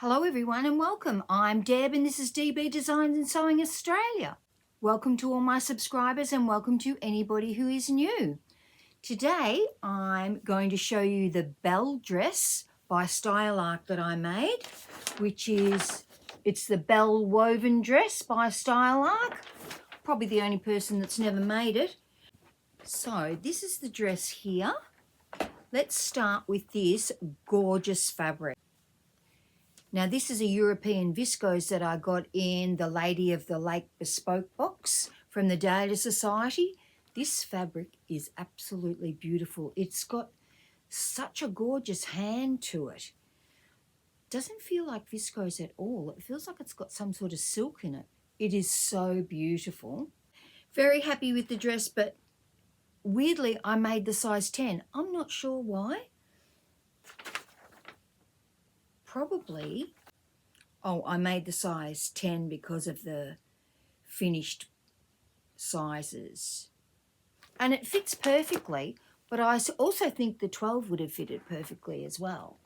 Hello everyone and welcome. I'm Deb and this is DB Designs and Sewing Australia. Welcome to all my subscribers and welcome to anybody who is new. Today I'm going to show you the Belle Dress by Style Arc that I made, it's the Belle Woven Dress by Style Arc. Probably the only person that's never made it. So this is the dress here. Let's start with this gorgeous fabric. Now this is a European viscose that I got in the Lady of the Lake Bespoke Box from the Dahlia Sewciety. This fabric is absolutely beautiful. It's got such a gorgeous hand to it. Doesn't feel like viscose at all. It feels like it's got some sort of silk in it. It is so beautiful. Very happy with the dress, but weirdly I made the size 10. I'm not sure why. Probably, I made the size 10 because of the finished sizes. And it fits perfectly, but I also think the 12 would have fitted perfectly as well.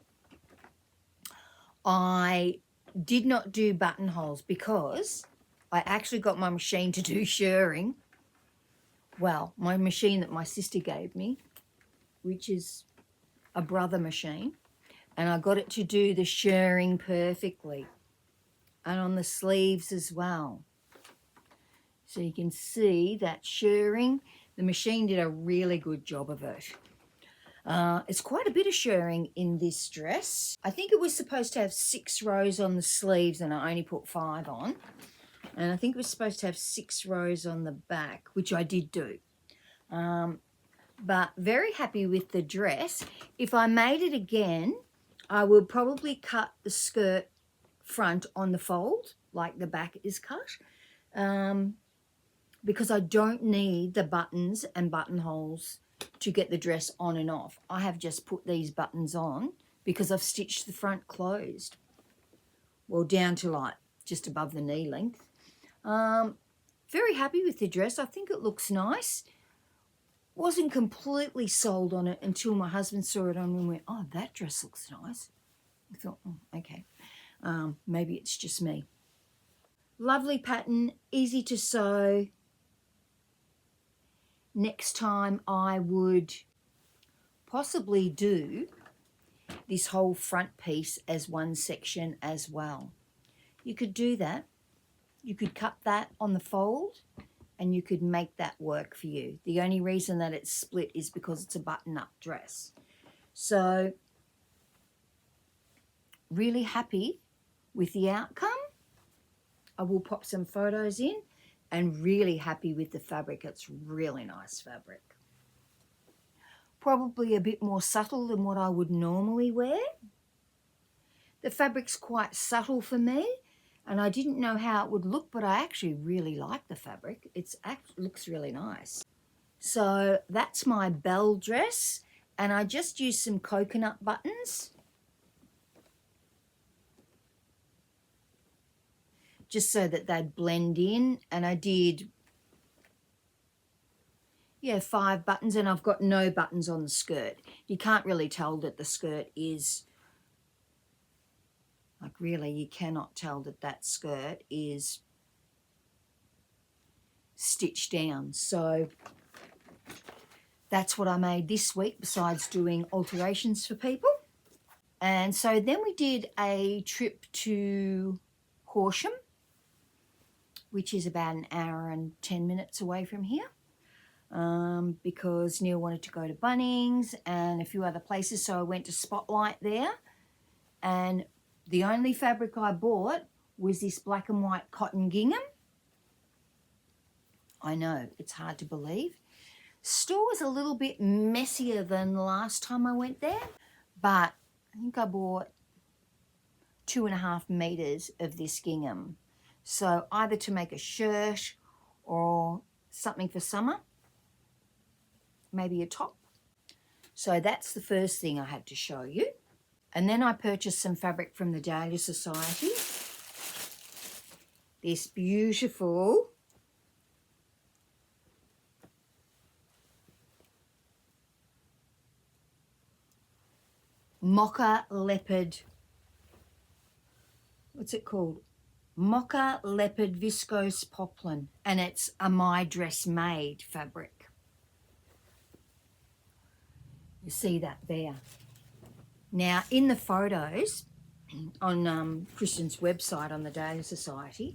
I did not do buttonholes because I actually got my machine to do shirring. Well, my machine that my sister gave me, which is a brother machine. And I got it to do the shirring perfectly. And on the sleeves as well. So you can see that shirring, the machine did a really good job of it. It's quite a bit of shirring in this dress. I think it was supposed to have 6 rows on the sleeves and I only put 5 on. And I think it was supposed to have 6 rows on the back, which I did do. But very happy with the dress. If I made it again, I would probably cut the skirt front on the fold, like the back is cut, because I don't need the buttons and buttonholes to get the dress on and off. I have just put these buttons on because I've stitched the front closed. Well, down to like just above the knee length. Very happy with the dress. I think it looks nice. Wasn't completely sold on it until my husband saw it on and went, oh, that dress looks nice. I thought, oh, okay, maybe it's just me. Lovely pattern, easy to sew. Next time I would possibly do this whole front piece as one section as well. You could do that. You could cut that on the fold and you could make that work for you. The only reason that it's split is because it's a button-up dress. So, really happy with the outcome. I will pop some photos in and really happy with the fabric. It's really nice fabric. Probably a bit more subtle than what I would normally wear. The fabric's quite subtle for me. And I didn't know how it would look, but I actually really like the fabric. It looks really nice. So that's my Belle dress. And I just used some coconut buttons. Just so that they'd blend in. And I did, 5 buttons. And I've got no buttons on the skirt. You can't really tell that the skirt is... Like really, you cannot tell that that skirt is stitched down. So that's what I made this week besides doing alterations for people. And so then we did a trip to Horsham, which is about an hour and 10 minutes away from here. Because Neil wanted to go to Bunnings and a few other places. So I went to Spotlight there and the only fabric I bought was this black and white cotton gingham. I know, it's hard to believe. Store was a little bit messier than the last time I went there, but I think I bought 2.5 meters of this gingham. So either to make a shirt or something for summer, maybe a top. So that's the first thing I had to show you. And then I purchased some fabric from the Dahlia Sewciety. This beautiful Mocha Leopard what's it called? Mocha Leopard Viscose Poplin, and it's a My Dress Made fabric. You see that there. Now, in the photos on Christian's website on the Dahlia Sewciety,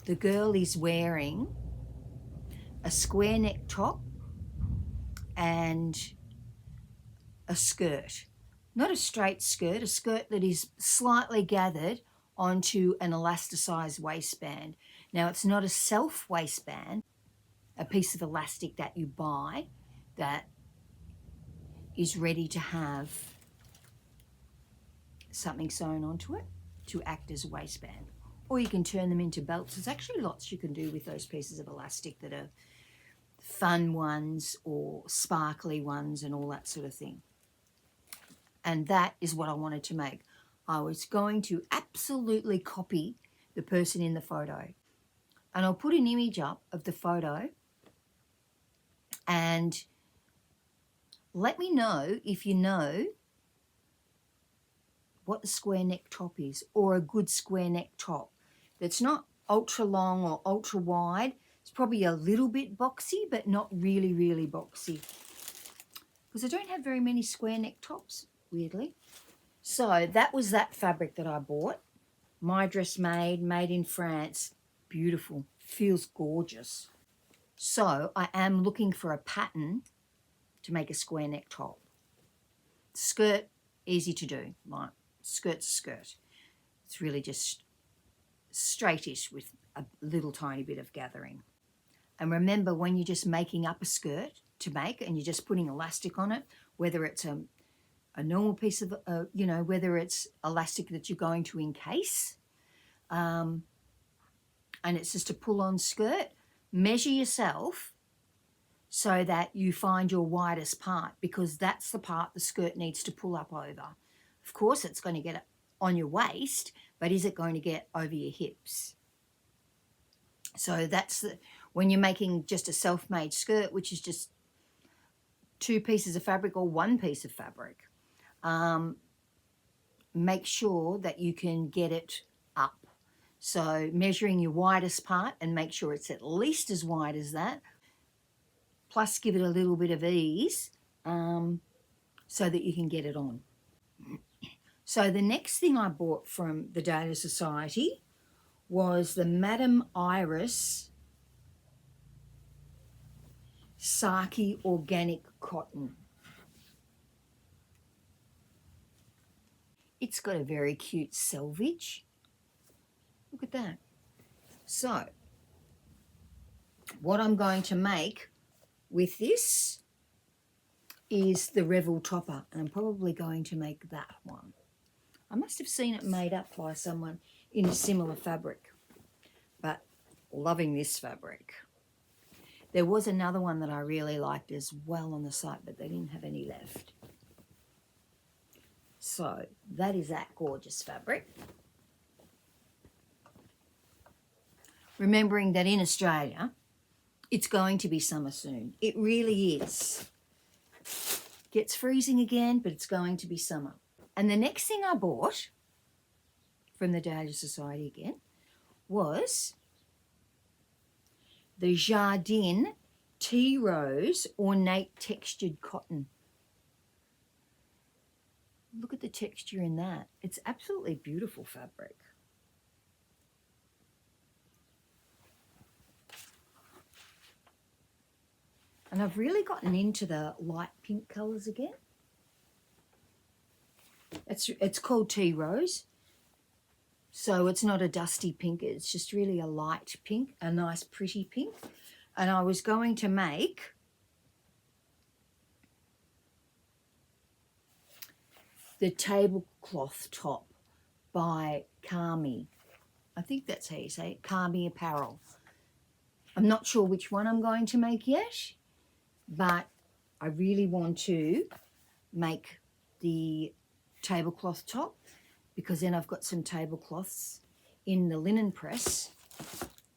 the girl is wearing a square neck top and a skirt. Not a straight skirt, a skirt that is slightly gathered onto an elasticized waistband. Now, it's not a self waistband, a piece of elastic that you buy that is ready to have something sewn onto it to act as a waistband. Or you can turn them into belts. There's actually lots you can do with those pieces of elastic that are fun ones or sparkly ones and all that sort of thing. And that is what I wanted to make. I was going to absolutely copy the person in the photo. And I'll put an image up of the photo and let me know if you know what the square neck top is, or a good square neck top that's not ultra long or ultra wide. It's probably a little bit boxy, but not really, really boxy. Because I don't have very many square neck tops, weirdly. So that was that fabric that I bought. My Dress Made, made in France. Beautiful, feels gorgeous. So I am looking for a pattern to make a square neck top. Skirt, easy to do, like skirt's a skirt. It's really just straightish with a little tiny bit of gathering. And remember, when you're just making up a skirt to make and you're just putting elastic on it, whether it's a normal piece of, whether it's elastic that you're going to encase, and it's just a pull-on skirt, measure yourself so that you find your widest part, because that's the part the skirt needs to pull up over. Of course, it's going to get on your waist, but is it going to get over your hips? So that's when you're making just a self-made skirt, which is just 2 pieces of fabric or 1 piece of fabric. Make sure that you can get it up. So measuring your widest part and make sure it's at least as wide as that, plus give it a little bit of ease so that you can get it on. So the next thing I bought from the Dahlia Sewciety was the Madame Iris Saki Organic Cotton. It's got a very cute selvage. Look at that. So what I'm going to make with this is the Revel Topper, and I'm probably going to make that one. I must have seen it made up by someone in a similar fabric, but loving this fabric. There was another one that I really liked as well on the site, but they didn't have any left. So that is that gorgeous fabric. Remembering that in Australia, it's going to be summer soon. It really is. Gets freezing again, but it's going to be summer. And the next thing I bought from the Dahlia Sewciety again was the Jardin Tea Rose Ornate Textured Cotton. Look at the texture in that. It's absolutely beautiful fabric. And I've really gotten into the light pink colours again. It's called Tea Rose. So it's not a dusty pink. It's just really a light pink, a nice pretty pink. And I was going to make the tablecloth top by Kami. I think that's how you say it, Kami Apparel. I'm not sure which one I'm going to make yet, but I really want to make the tablecloth top, because then I've got some tablecloths in the linen press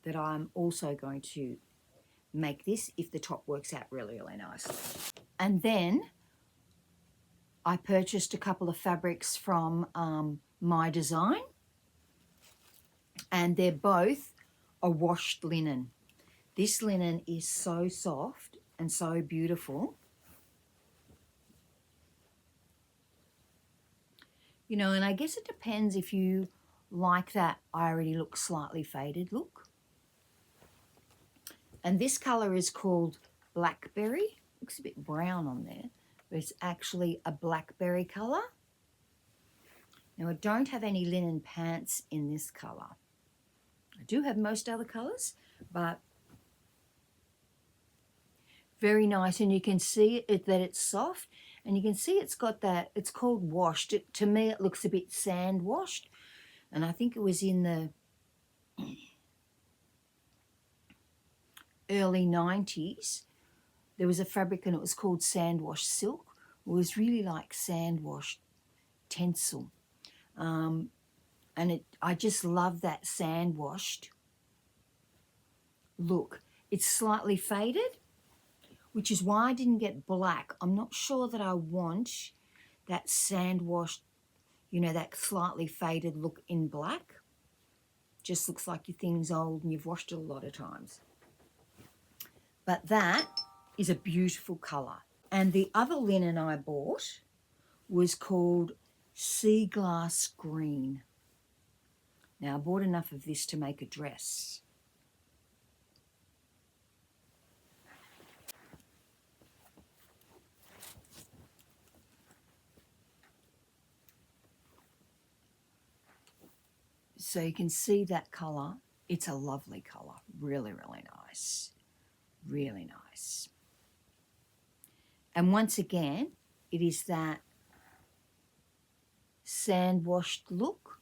that I'm also going to make this if the top works out really, really nicely. And then I purchased a couple of fabrics from My Design, and they're both a washed linen. This linen is so soft and so beautiful. You know, and I guess it depends if you like that I already look slightly faded look. And this colour is called Blackberry. Looks a bit brown on there, but it's actually a blackberry colour. Now, I don't have any linen pants in this colour. I do have most other colours, but very nice. And you can see it, that it's soft, and you can see it's got that, it's called washed. To me, it looks a bit sand washed, and I think it was in the early 90s. There was a fabric and it was called sand wash silk. It was really like sand washed tencel. And I just love that sand washed look. It's slightly faded, which is why I didn't get black. I'm not sure that I want that sand washed, you know, that slightly faded look in black. Just looks like your thing's old and you've washed it a lot of times. But that is a beautiful colour. And the other linen I bought was called Sea Glass Green. Now, I bought enough of this to make a dress. So you can see that colour. It's a lovely colour. Really, really nice. Really nice. And once again, it is that sand washed look.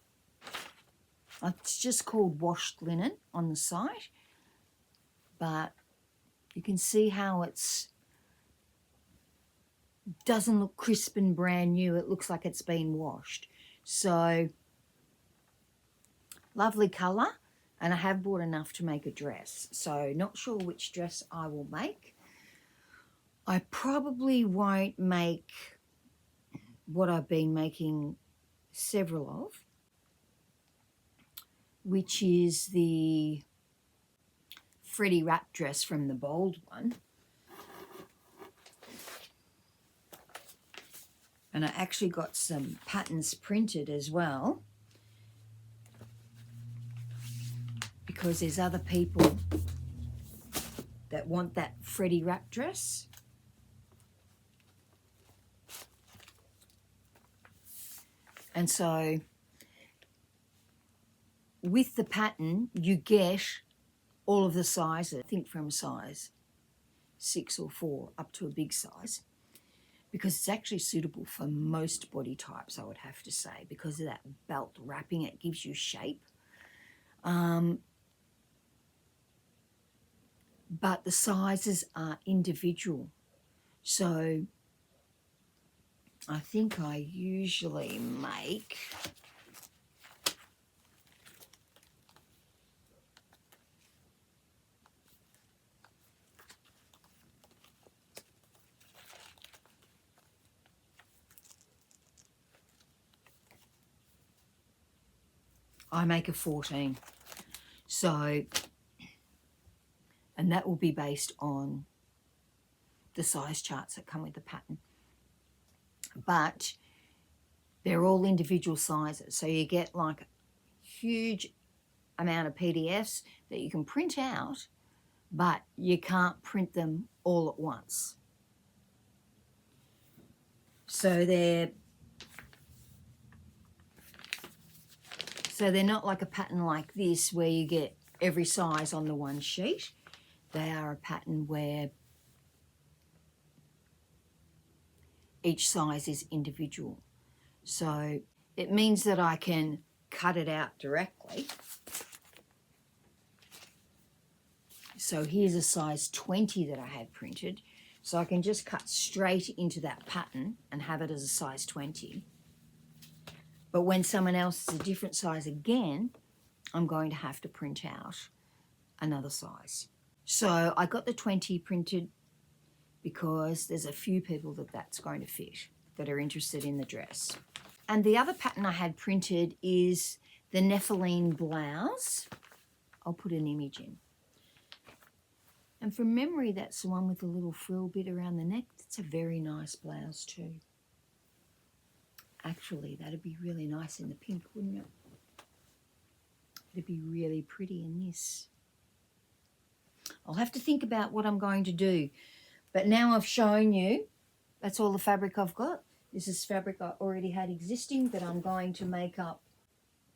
It's just called washed linen on the site, but you can see how it's doesn't look crisp and brand new. It looks like it's been washed. So lovely colour, and I have bought enough to make a dress. So not sure which dress I will make. I probably won't make what I've been making several of, which is the Freddie wrap dress from the bold one. And I actually got some patterns printed as well, because there's other people that want that Freddie wrap dress. And so with the pattern, you get all of the sizes, I think from size 6 or 4 up to a big size, because it's actually suitable for most body types, I would have to say, because of that belt wrapping. It gives you shape. But the sizes are individual. So I think I usually make a 14. So, and that will be based on the size charts that come with the pattern. But they're all individual sizes. So you get like a huge amount of PDFs that you can print out, but you can't print them all at once. So they're not like a pattern like this where you get every size on the one sheet. They are a pattern where each size is individual. So it means that I can cut it out directly. So here's a size 20 that I had printed. So I can just cut straight into that pattern and have it as a size 20. But when someone else is a different size again, I'm going to have to print out another size. So I got the 20 printed because there's a few people that that's going to fit. that are interested in the dress. And the other pattern I had printed is the Nephiline blouse. I'll put an image in. And from memory, that's the one with the little frill bit around the neck. It's a very nice blouse too. Actually, that'd be really nice in the pink, wouldn't it? It'd be really pretty in this. I'll have to think about what I'm going to do. But now I've shown you, that's all the fabric I've got. This is fabric I already had existing that I'm going to make up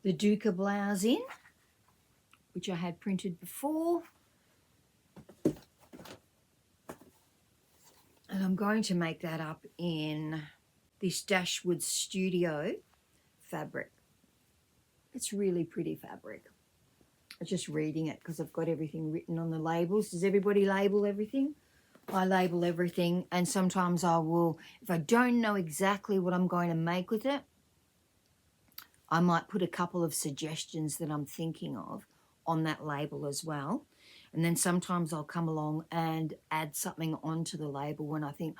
the Duca blouse in, which I had printed before. And I'm going to make that up in this Dashwood Studio fabric. It's really pretty fabric. I'm just reading it because I've got everything written on the labels. Does everybody label everything? I label everything, and sometimes I will, if I don't know exactly what I'm going to make with it, I might put a couple of suggestions that I'm thinking of on that label as well. And then sometimes I'll come along and add something onto the label when I think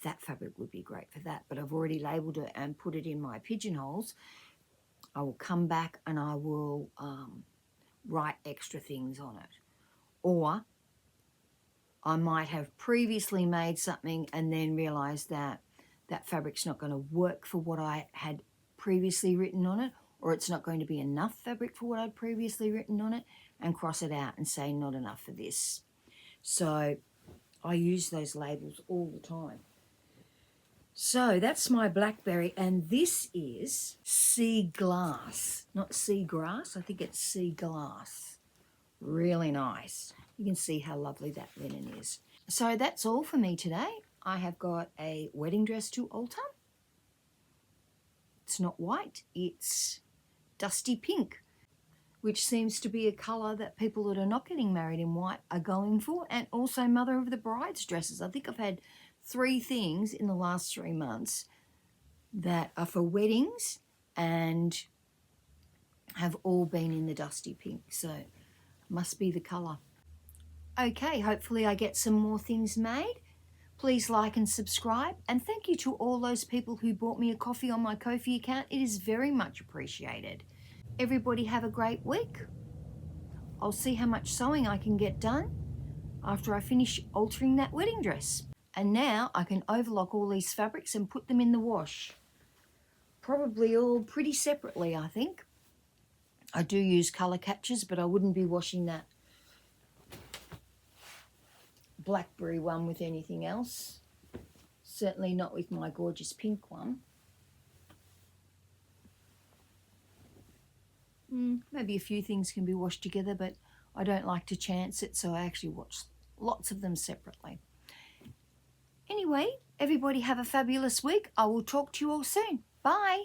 that fabric would be great for that, but I've already labeled it and put it in my pigeonholes. I will come back and I will write extra things on it. Or I might have previously made something and then realised that that fabric's not going to work for what I had previously written on it, or it's not going to be enough fabric for what I'd previously written on it, and cross it out and say not enough for this. So I use those labels all the time. So that's my blackberry, and this is sea glass, not sea grass. I think it's sea glass. Really nice. You can see how lovely that linen is. So that's all for me today. I have got a wedding dress to alter. It's not white, it's dusty pink, which seems to be a colour that people that are not getting married in white are going for, and also mother of the bride's dresses. I think I've had 3 things in the last 3 months that are for weddings and have all been in the dusty pink, so must be the colour. Okay, hopefully I get some more things made. Please like and subscribe, and thank you to all those people who bought me a coffee on my Ko-fi account. It is very much appreciated. Everybody have a great week. I'll see how much sewing I can get done after I finish altering that wedding dress. And now I can overlock all these fabrics and put them in the wash. Probably all pretty separately, I think. I do use colour catchers, but I wouldn't be washing that blackberry one with anything else. Certainly not with my gorgeous pink one. Maybe a few things can be washed together, but I don't like to chance it, so I actually wash lots of them separately. Anyway, everybody have a fabulous week. I will talk to you all soon. Bye.